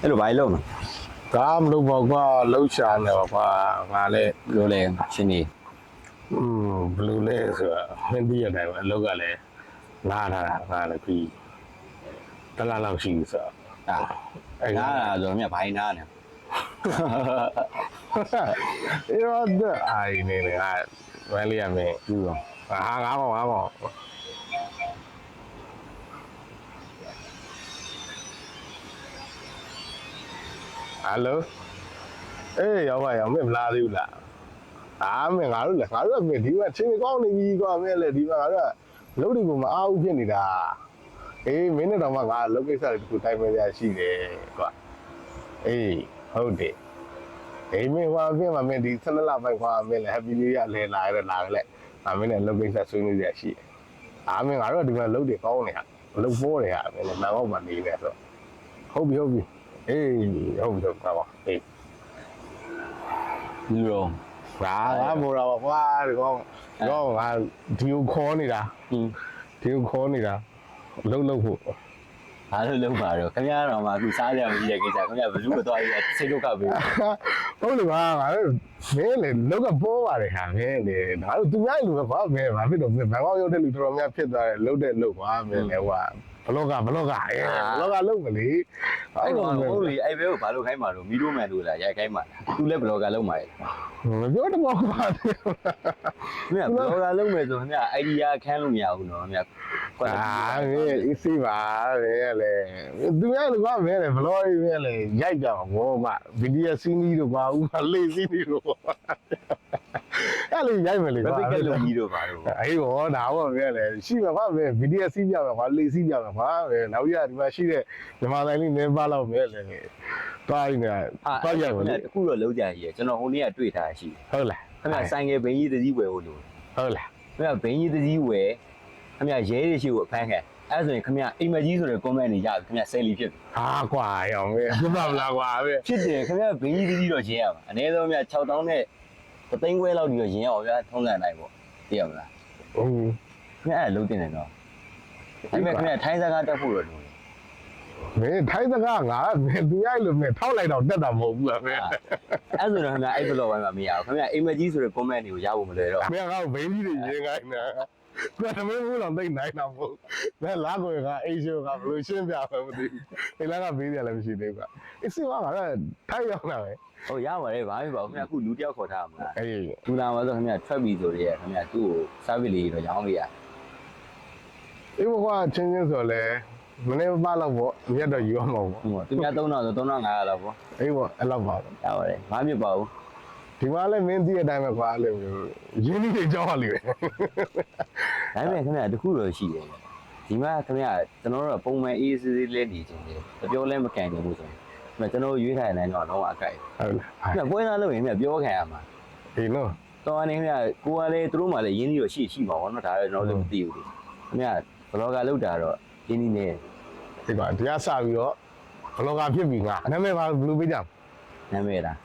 အဲ့လိုဘာလို့လုံး ဒါမလို့ပေါ့ကွာလှုပ်ရှားနေပါကွာငါလည်း ပြောလဲရှင်နေ ဘယ်လိုလဲဆိုတော့မင်းသိရတဲ့အတိုင်းပဲအလုပ်ကလည်းလာထားတာငါလည်းပြီးတလားလောက်ရှိပြီဆိုတော့ အဲ့နားလာဆိုမြတ်ဘိုင်းနားနေ ရောတဲ့အိုင်နေငါဝမ်းလေးရမယ် ပြီးတော့ ငါပေါ့ဟယ်လိုအေးရောက်ပါရောက်မင်းမလာသေးဘူးလားမင်းငါတို့ကမင်းဒီမှာချင်းကောင်းနေပြီကွာမင်းလည်းဒီမှာငါတို့ကလုပ်တွေကိုမအားဘူးဖြစ်နေတာအေးမင်းနဲ့တော့မှငါလုပ်ကိစ္စတွေတခုတိုင်းမဲ့ရရှိတယ်ကွာအေးဟုတ်တယ်အေးမင်းဟောမင်းဒီ12လပိုင်းခွာမင်းလည်း happy new year လဲလာရလာလဲငါမင်းနဲ့လုပ်ကိစ္စဆွေးနွေးရရှိတယ်မင်းငါတို့ကဒီမှာလုပ်တွေကောင်းနေတာလုပ်ပေါ်တယ်ဟာမင်းလည်းနောက်မှနေနေဆိုဟုတ်ပြီအေးဟုတ်ပါအေး ပြီးတော့ ငါမို့တော့ကွာဒီကောင်ငါဒီကိုခေါ်နေတာလုံးဖို့ ဘာလို့လုံးပါတော့ခင်ဗျားတော်မှာအခုစားကြမရှိတဲ့ကိစ္စခင်ဗျာဘလူးမသွားရစိတ်ဒုက္ခပဲ ဟုတ်လေကွာငါတို့မင်းလေလောက်ကပေါ်ပါတယ်ဟာမင်းလေငါတို့သူများလူပဲကွာမင်းဘာဖြစ်တော့ဘန်ကောက်ရောက်တဲ့လူတော်တော်များဖြစ်သွားတယ်လုံးတဲ့လုံးကွာမင်းလေဟိုဘလော့ကလုံးမလေ အဲ့တော့ဟုတ်လေအဲ့ဘဲကိုဘာလို့ခိုင်းမှာတော့မီတိုမန်တို့လားရိုက်ခိုင်းမှာသူလည်းဘလော့ဂါလုံးမှာလေ မပြောတော့ကွာ ခင်ဗျာဘလော့ဂါလုံးမယ်ဆိုခင်ဗျာအိုင်ဒီယာခန်းလို့မရဘူးနော်ခင်ဗျာ မင်းအစ်စီပါမင်းလေသူများလူကမင်းလေဘလော့ကြီးမင်းလေရိုက်ကြမှာဘောမဗီဒီယိုစီးနီးတို့ပါဦးမလေးစီးနီးတို့အဲ့လေရိုက်မယ်လေ ဘယ်ကလုံးကြီးတော့ပါတော့ အေးဘောဒါဘောမင်းလေရှိမှာကွာမင်းဗီဒီယိုစီးပြမှာကွာလေးစီးပြမှာကွာနောက်ရဒီမှာရှိတဲ့မြန်မာတိုင်းလေးနည်းပါတော့မင်းလေတွားရင်းတွားရိုက်မယ်လေ တခုတော့လုံးကြရည်ကျွန်တော်ဟိုနေ့ကတွေ့ထားရှိ ဟုတ်လား ခင်ဗျာဆိုင်ငယ်ဘင်းကြီးတစည်းဝယ်ဖို့လို့ ဟုတ်လား ခင်ဗျာဘင်းကြီးတစည်းဝယ်ခင်ဗျာရဲတွေရှိကိုအဖမ်းခံအဲ့ဆိုရင်ခင်ဗျာအိမ်မကြီးဆိုတဲ့ comment တွေရခင်ဗျာဆယ်လီဖြစ် ဟာကွာရောင်မင်းပြမလားကွာမင်း ဖြစ်တယ်ခင်ဗျာဘင်းကြီးတစည်းတော့ရင်းရမှာအနည်းဆုံးခင်ဗျာ6000နဲ့3သိန်းခွဲလောက်ဒီတော့ရင်းရအောင်ဗျာထုံးစံတိုင်းပေါ့သိရမလား ဟုတ် ခင်ဗျာအဲ့လုံးတင်တယ်နော်အဲ့မဲ့ခင်ဗျာထိုင်းစကားတက်ဖို့တော့လို့ မင်းထိုင်းစကားငါမင်းသူရိုက်လို့မင်းထောက်လိုက်တော့တက်တာမဟုတ်ဘူးလားမင်း အဲ့ဆိုတော့ခင်ဗျာအဲ့ဘလော့ဝိုင်းမှာမရဘူးခင်ဗျာအိမ်မကြီးဆိုတဲ့ comment တွေကိုရဖို့မလွယ်တော့ မင်းကဘိန်းကြီးတွေရေးခိုင်းနေတာကွာသမီးဘူးတော့သိနိုင်တော့မဟုတ်ဘယ်လာကိုကအေးရှိုးကဘယ်လိုရှင်းပြမှမသိဘူးအိမ်လာကဘေးရလည်းမရှိသေးဘူးကအစ်စကငါကထိုက်ရောက်လာပဲ ဟုတ်ရပါတယ်ဘာမှမပါဘူးခင်ဗျာအခုလူတယောက်ခေါ်ထားမှာလား အေး လူလာမှာဆိုခင်ဗျာထွက်ပြီဆိုရဲခင်ဗျာသူ့ကို service လေးတော့ရောင်းပေးရ အေးဘကွာချင်းဆိုလဲမနေ့ပါတော့ဗောမြတ်တော့ယူအောင်ပေါ့ ဟုတ်သူများ3000ဆို3500လောက်ပေါ့ အေးဗောအဲ့လောက်ပါ ရပါတယ်ဘာမှမပါဘူး ဒီမှာလည်းမင်းသိတဲ့အတိုင်းပဲကွာအဲ့လိုမျိုးရင်းနှီးတွေကြောက်ရလိမ့်မယ် ဒါပေမဲ့ခင်ဗျာတခုတော့ရှိတယ်ဒီမှာခင်ဗျာကျွန်တော်တို့ပုံမှန်အေးစေးစေးလဲနေခြင်းတယ်ပြောလဲမကန်ကြဘူးဆိုရင်ခင်ဗျာကျွန်တော်ရွေးထားတဲ့နိုင်တော့လုံးဝအကြိုက် ဟုတ်လား ခင်ဗျာပွဲသားလုပ်ရင်ခင်ဗျာပြောခံရမှာ အေးနော် တော်နေခင်ဗျာကိုကလည်းသူတို့မှလည်းရင်းနှီးတော့ရှိမှာပေါ့နော်ဒါလည်းကျွန်တော်လည်းမသိဘူးလေခင်ဗျာဘလော့ဂါလောက်တာတော့ရင်းနှီးနေ ဒီကတရားစပြီးတော့ဘလော့ဂါဖြစ်ပြီငါနာမည်ပါဘယ်လိုပေးကြ နာမည်လား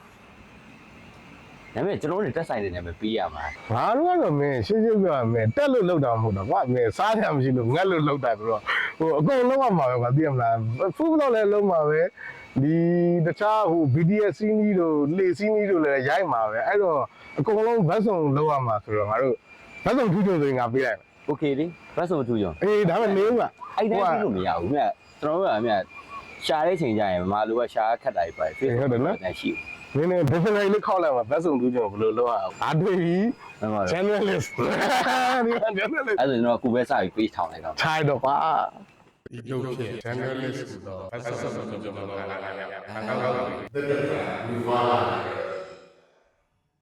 နာမည်ကျွန်တော်တို့တက်ဆိုင်တဲ့နာမည်ပေးရမှာ ငါတို့ကတော့မင်းရှင်းရှင်းပြောရမယ်တက်လို့လောက်တာမဟုတ်တော့ကွာမင်းစားရမရှိလို့ငတ်လို့လောက်တာပြီးတော့ဟိုအကုန်လုံးဝမှာပဲကွာသိရမလားဖူးတော့လည်းလုံးမှာပဲဒီတခြားဟို BDS စီးနီးတို့လေစီးနီးတို့လည်းရိုက်မှာပဲအဲ့တော့အကုန်လုံးဘတ်စုံလောက်ရမှာဆိုတော့ငါတို့ဘတ်စုံထူးထူးဆိုရင်ငါပေးလိုက်မယ် โอเคလေဘတ်စုံထူကြုံ အေးဒါပေမဲ့နေဦးက အဲ့တိုင်းပြီးလို့မရဘူးမြတ်ကျွန်တော်တို့ကမြတ်ရှာတဲ့ချိန်ကျရင်မမလိုကရှာခက်တာကြီးပဲ Facebook နဲ့ရှိ နင်းနေ business လေးခောက်လိုက်မှာဘတ်စုံထူးကြဘယ်လိုလုပ်အောင်အားတွေ့ပြီ ဘူးဟုတ်ပါဘူး journalist ဒီက journalist အဲ့ဒါကျွန်တော်ကူပဲစပြီး page ထောင်လိုက်တော့ ခြိုက်တော့ကွာဒီလိုဖြစ် journalist ဆိုတော့ဘတ်စုံထူးကြမှာလာလာလာလာလာလာ